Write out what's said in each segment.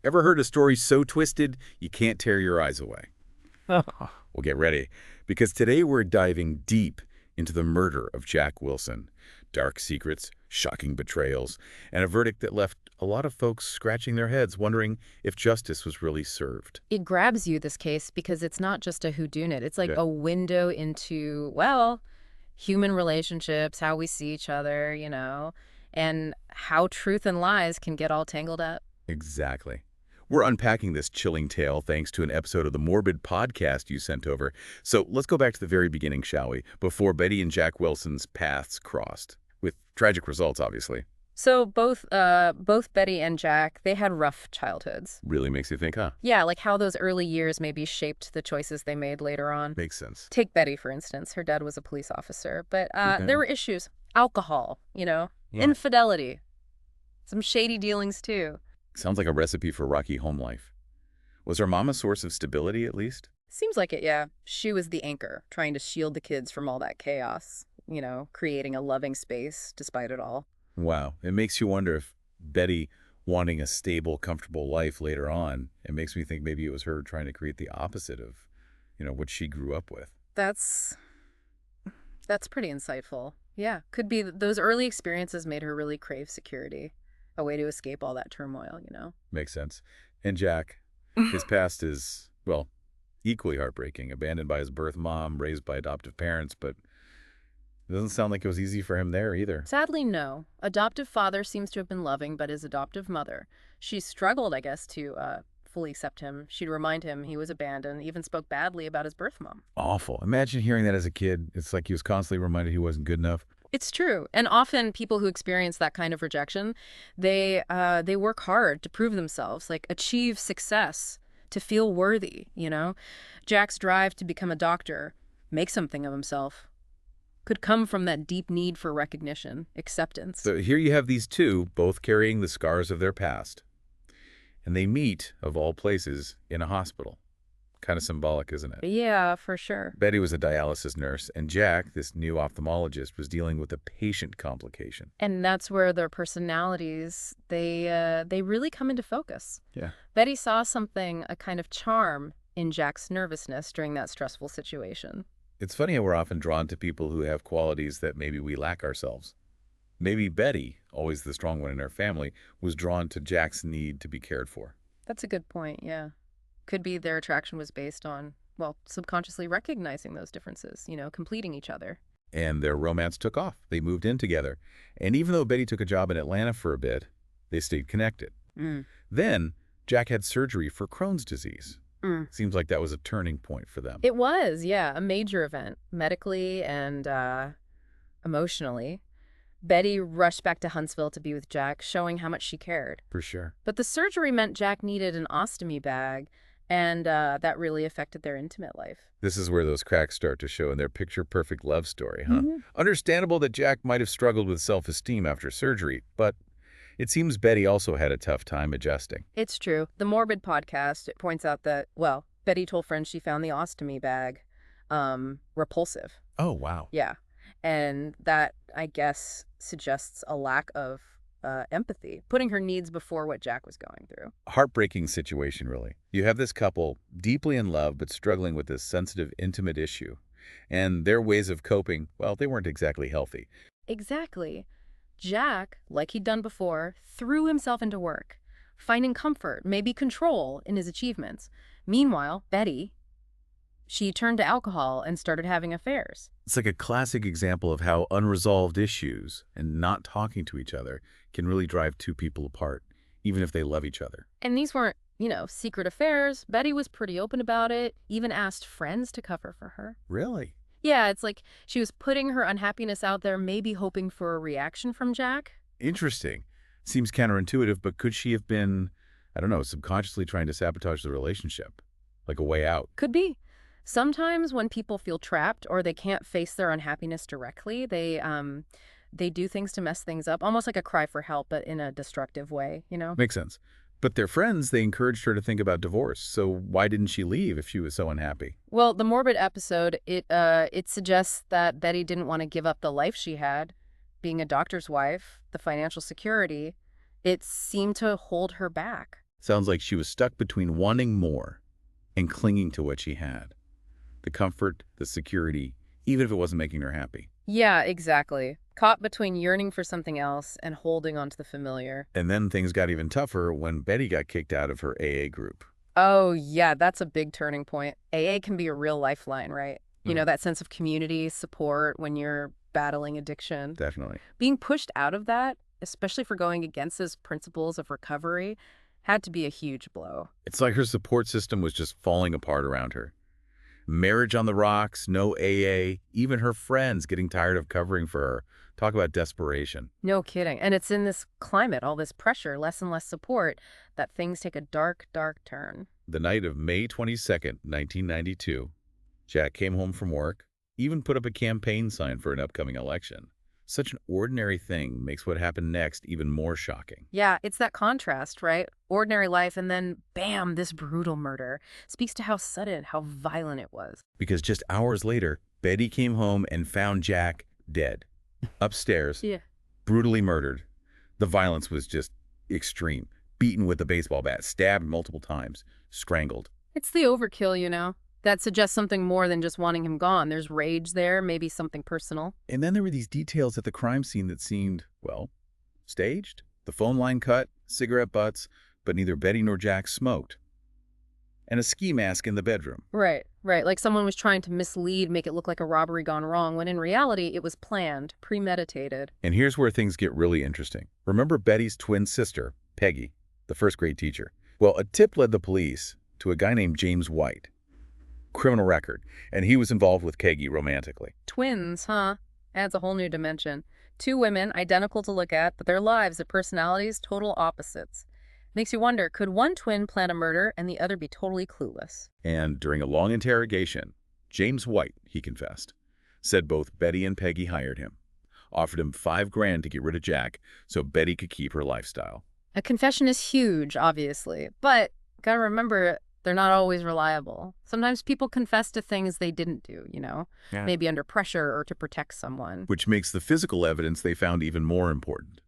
Ever heard a story so twisted you can't tear your eyes away? Well, get ready, because today we're diving deep into the murder of Jack Wilson. Dark secrets, shocking betrayals, and a verdict that left a lot of folks scratching their heads wondering if justice was really served. It grabs you, this case, because it's not just a whodunit. It's like Yeah, a window into, well, human relationships, how we see each other, and how truth and lies can get all tangled up. exactly. We're unpacking this chilling tale thanks to an episode of the Morbid podcast you sent over. So let's go back to the very beginning, shall we? Before Betty and Jack Wilson's paths crossed. With tragic results, obviously. So both Betty and Jack, they had rough childhoods. Really makes you think, huh? Yeah, like how those early years maybe shaped the choices they made later on. Makes sense. Take Betty, for instance. Her dad was a police officer, but Okay. there were issues. Alcohol, Yeah. infidelity, some shady dealings too. Sounds like a recipe for rocky home life. Was her mom a source of stability, at least? Seems like it, yeah. She was the anchor, trying to shield the kids from all that chaos, creating a loving space despite it all. Wow. It makes you wonder if Betty wanting a stable, comfortable life later on, it makes me think maybe it was her trying to create the opposite of, what she grew up with. That's that's pretty insightful. Yeah, could be those early experiences made her really crave security, a way to escape all that turmoil. Makes sense. And Jack, his past is, well, equally heartbreaking. Abandoned by his birth mom, raised by adoptive parents, but it doesn't sound like it was easy for him there either. Sadly, no. Adoptive father seems to have been loving, but his adoptive mother, she struggled, I guess, to fully accept him. She'd remind him he was abandoned, even spoke badly about his birth mom. Awful. Imagine hearing that as a kid. It's like he was constantly reminded he wasn't good enough. It's true. And often people who experience that kind of rejection, they work hard to prove themselves, like achieve success, to feel worthy. Jack's drive to become a doctor, make something of himself, could come from that deep need for recognition, acceptance. So here you have these two, both carrying the scars of their past. And they meet, of all places, in a hospital. Kind of symbolic, isn't it? Yeah, for sure. Betty was a dialysis nurse, and Jack, this new ophthalmologist, was dealing with a patient complication. And that's where their personalities, they really come into focus. Yeah. Betty saw something, a kind of charm in Jack's nervousness during that stressful situation. It's funny how we're often drawn to people who have qualities that maybe we lack ourselves. Maybe Betty, always the strong one in her family, was drawn to Jack's need to be cared for. That's a good point, yeah. Could be their attraction was based on, well, subconsciously recognizing those differences, completing each other. And their romance took off. They moved in together. And even though Betty took a job in Atlanta for a bit, they stayed connected. Mm. Then, Jack had surgery for Crohn's disease. Mm. Seems like that was a turning point for them. It was, yeah, a major event, medically and emotionally. Betty rushed back to Huntsville to be with Jack, showing how much she cared. For sure. But the surgery meant Jack needed an ostomy bag, and that really affected their intimate life. This is where those cracks start to show in their picture-perfect love story, huh? Mhm. Understandable that Jack might have struggled with self-esteem after surgery, but it seems Betty also had a tough time adjusting. It's true. The Morbid podcast, it points out that, well, Betty told friends she found the ostomy bag repulsive. Oh, wow. Yeah. And that, I guess, suggests a lack of empathy, putting her needs before what Jack was going through. Heartbreaking situation, really. You have this couple deeply in love but struggling with this sensitive, intimate issue. And their ways of coping, well, they weren't exactly healthy. Exactly. Jack, like he'd done before, threw himself into work, finding comfort, maybe control, in his achievements. Meanwhile, Betty, she turned to alcohol and started having affairs. It's like a classic example of how unresolved issues and not talking to each other can really drive two people apart, even if they love each other. And these weren't, secret affairs. Betty was pretty open about it, even asked friends to cover for her. Really? Yeah, it's like she was putting her unhappiness out there, maybe hoping for a reaction from Jack. Interesting. Seems counterintuitive, but could she have been, I don't know, subconsciously trying to sabotage the relationship? Like a way out? Could be. Sometimes when people feel trapped or they can't face their unhappiness directly, they do things to mess things up, almost like a cry for help, but in a destructive way. Makes sense. But their friends, they encouraged her to think about divorce. So why didn't she leave if she was so unhappy? Well, the Morbid episode, it suggests that Betty didn't want to give up the life she had, being a doctor's wife, the financial security. It seemed to hold her back. Sounds like she was stuck between wanting more and clinging to what she had. The comfort, the security, even if it wasn't making her happy. Yeah, exactly. Caught between yearning for something else and holding on to the familiar. And then things got even tougher when Betty got kicked out of her AA group. Oh, yeah, that's a big turning point. AA can be a real lifeline, right? You know, that sense of community, support when you're battling addiction. Definitely. Being pushed out of that, especially for going against those principles of recovery, had to be a huge blow. It's like her support system was just falling apart around her. Marriage on the rocks, no AA, even her friends getting tired of covering for her. Talk about desperation. No kidding. And it's in this climate, all this pressure, less and less support, that things take a dark, dark turn. The night of May 22nd, 1992, Jack came home from work, even put up a campaign sign for an upcoming election. Such an ordinary thing makes what happened next even more shocking. Yeah, it's that contrast, right? Ordinary life, and then, bam, this brutal murder. Speaks to how sudden, how violent it was. Because just hours later, Betty came home and found Jack dead. Upstairs, Yeah. brutally murdered. The violence was just extreme. Beaten with a baseball bat, stabbed multiple times, strangled. It's the overkill, you know? That suggests something more than just wanting him gone. There's rage there, maybe something personal. And then there were these details at the crime scene that seemed, well, staged. The phone line cut, cigarette butts, but neither Betty nor Jack smoked. And a ski mask in the bedroom. Right, right. Like someone was trying to mislead, make it look like a robbery gone wrong, when in reality it was planned, premeditated. And here's where things get really interesting. Remember Betty's twin sister, Peggy, the first-grade teacher? Well, a tip led the police to a guy named James White. Criminal record, and he was involved with Peggy romantically. Twins, huh? Adds a whole new dimension. Two women, identical to look at, but their lives, their personalities, total opposites. Makes you wonder, could one twin plan a murder and the other be totally clueless? And during a long interrogation, James White, he confessed, said both Betty and Peggy hired him, offered him $5,000 to get rid of Jack so Betty could keep her lifestyle. A confession is huge, obviously, but gotta remember, they're not always reliable. Sometimes people confess to things they didn't do, you know? Yeah. Maybe under pressure or to protect someone. Which makes the physical evidence they found even more important.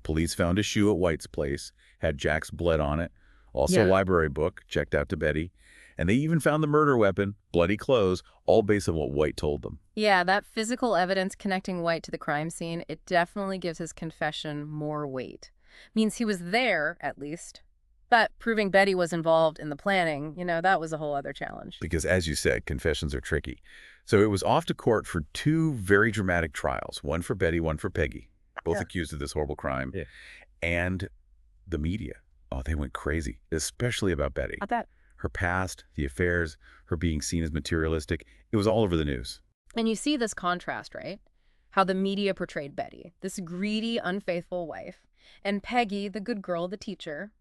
Police found a shoe at White's place, had Jack's blood on it, also Yeah. a library book checked out to Betty, and they even found the murder weapon, bloody clothes, all based on what White told them. Yeah, that physical evidence connecting White to the crime scene, it definitely gives his confession more weight. Means he was there, at least. But proving Betty was involved in the planning, you know, that was a whole other challenge. Because as you said, confessions are tricky. So it was off to court for two very dramatic trials, one for Betty, one for Peggy, both Yeah. accused of this horrible crime. Yeah. And the media, oh, they went crazy, especially about Betty. I bet. Her past, the affairs, her being seen as materialistic, it was all over the news. And you see this contrast, right? How the media portrayed Betty, this greedy, unfaithful wife, and Peggy, the good girl, the teacher.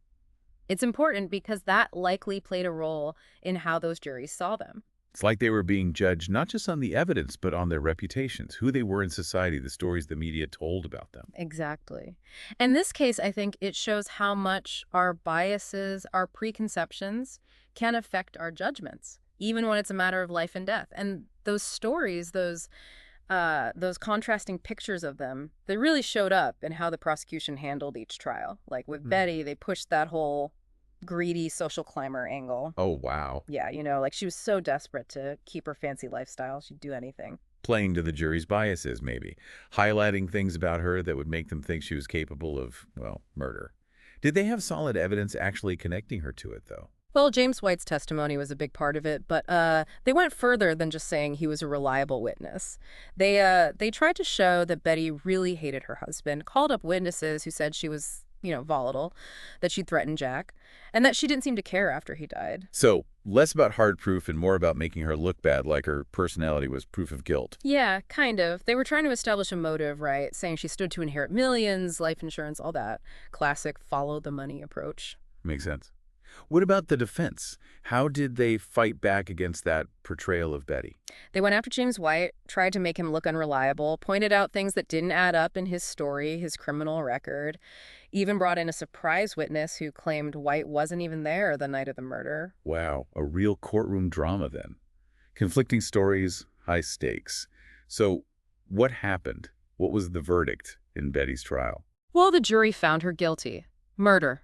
It's important because that likely played a role in how those juries saw them. It's like they were being judged not just on the evidence, but on their reputations, who they were in society, the stories the media told about them. Exactly. In this case, I think it shows how much our biases, our preconceptions can affect our judgments, even when it's a matter of life and death. And those stories, those contrasting pictures of them, they really showed up in how the prosecution handled each trial. Like with Betty, they pushed that whole greedy social climber angle. Oh, wow. Yeah, you know, like she was so desperate to keep her fancy lifestyle, she'd do anything. Playing to the jury's biases, maybe. Highlighting things about her that would make them think she was capable of, well, murder. Did they have solid evidence actually connecting her to it, though? Well, James White's testimony was a big part of it, but they went further than just saying he was a reliable witness. They tried to show that Betty really hated her husband, called up witnesses who said she was, you know, volatile, that she threatened Jack, and that she didn't seem to care after he died. So, less about hard proof and more about making her look bad, like her personality was proof of guilt. Yeah, kind of. They were trying to establish a motive, right? Saying she stood to inherit millions, life insurance, all that. Classic follow the money approach. Makes sense. What about the defense? How did they fight back against that portrayal of Betty? They went after James White, tried to make him look unreliable, pointed out things that didn't add up in his story, his criminal record, even brought in a surprise witness who claimed White wasn't even there the night of the murder. Wow, a real courtroom drama then. Conflicting stories, high stakes. So, what happened? What was the verdict in Betty's trial? Well, the jury found her guilty. Murder.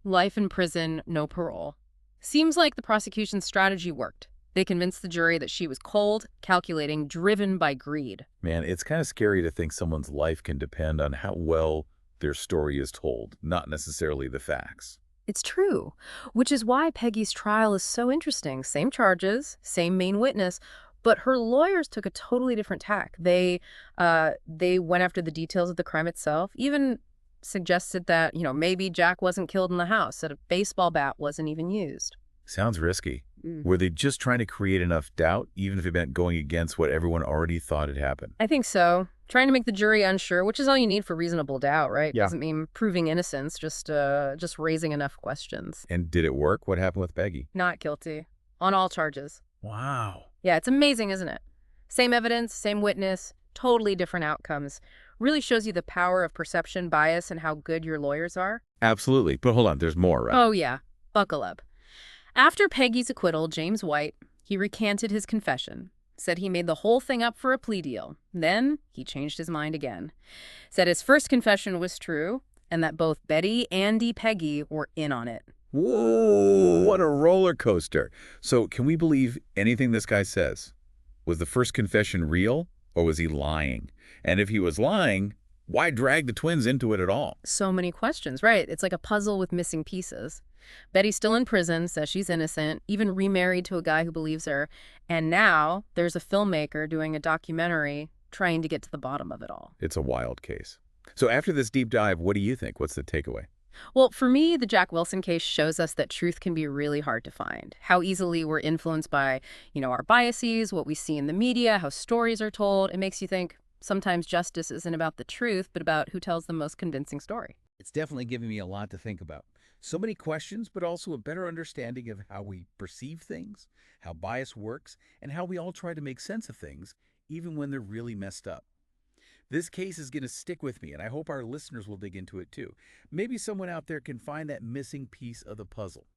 Life in prison, no parole. Seems like the prosecution's strategy worked. They convinced the jury that she was cold, calculating, driven by greed. Man, it's kind of scary to think someone's life can depend on how well their story is told, not necessarily the facts. It's true, which is why Peggy's trial is so interesting. Same charges, same main witness, but her lawyers took a totally different tack. They went after the details of the crime itself, even suggested that, maybe Jack wasn't killed in the house, that a baseball bat wasn't even used. Sounds risky. Mm. Were they just trying to create enough doubt, even if it meant going against what everyone already thought had happened? I think so. Trying to make the jury unsure, which is all you need for reasonable doubt, right? Yeah. Doesn't mean proving innocence, just raising enough questions. And did it work? What happened with Peggy? Not guilty. On all charges. Wow. Yeah, it's amazing, isn't it? Same evidence, same witness, totally different outcomes. Really shows you the power of perception bias and how good your lawyers are. Absolutely. But hold on, there's more, right? Oh, yeah. Buckle up. After Peggy's acquittal, James White, he recanted his confession, said he made the whole thing up for a plea deal. Then he changed his mind again. Said his first confession was true and that both Betty and Peggy were in on it. Whoa, what a roller coaster. So can we believe anything this guy says? Was the first confession real, or was he lying? And if he was lying, why drag the twins into it at all? So many questions, right? It's like a puzzle with missing pieces. Betty's still in prison, says she's innocent, even remarried to a guy who believes her. And now there's a filmmaker doing a documentary trying to get to the bottom of it all. It's a wild case. So after this deep dive, what do you think? What's the takeaway? Well, for me, the Jack Wilson case shows us that truth can be really hard to find. How easily we're influenced by, our biases, what we see in the media, how stories are told. It makes you think sometimes justice isn't about the truth, but about who tells the most convincing story. It's definitely giving me a lot to think about. So many questions, but also a better understanding of how we perceive things, how bias works, and how we all try to make sense of things, even when they're really messed up. This case is going to stick with me, and I hope our listeners will dig into it too. Maybe someone out there can find that missing piece of the puzzle.